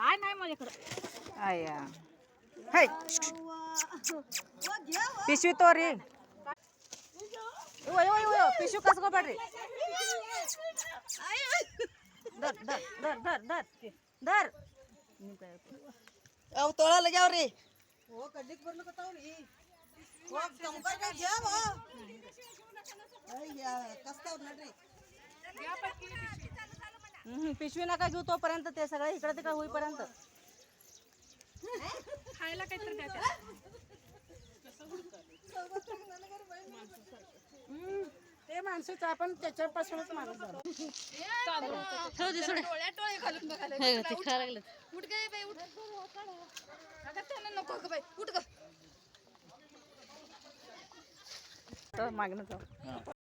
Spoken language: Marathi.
काय नाही माझ्याकडे. आया हाय पिशवी तोरी पिशवी कस गो बड्री धर धर धर धर धर धर अव तोळा लग्याव रे हो कड्डीक भरलं का तावली हो कंकर काय घ्या हो अय्या कस्तावर नडरी पिशवी नका घेऊ तोपर्यंत ते सगळं इकडे तिकडे होईपर्यंत खायला काहीतरी द्या त्याला. ते माणसाचं आपण त्याच्यापासूनच मागत झालो डोळ्यात डोळे घालून बघायला. उठ गे बाई उठ. अगं त्यांना नको गं बाई उठ ग. मागणं जाऊ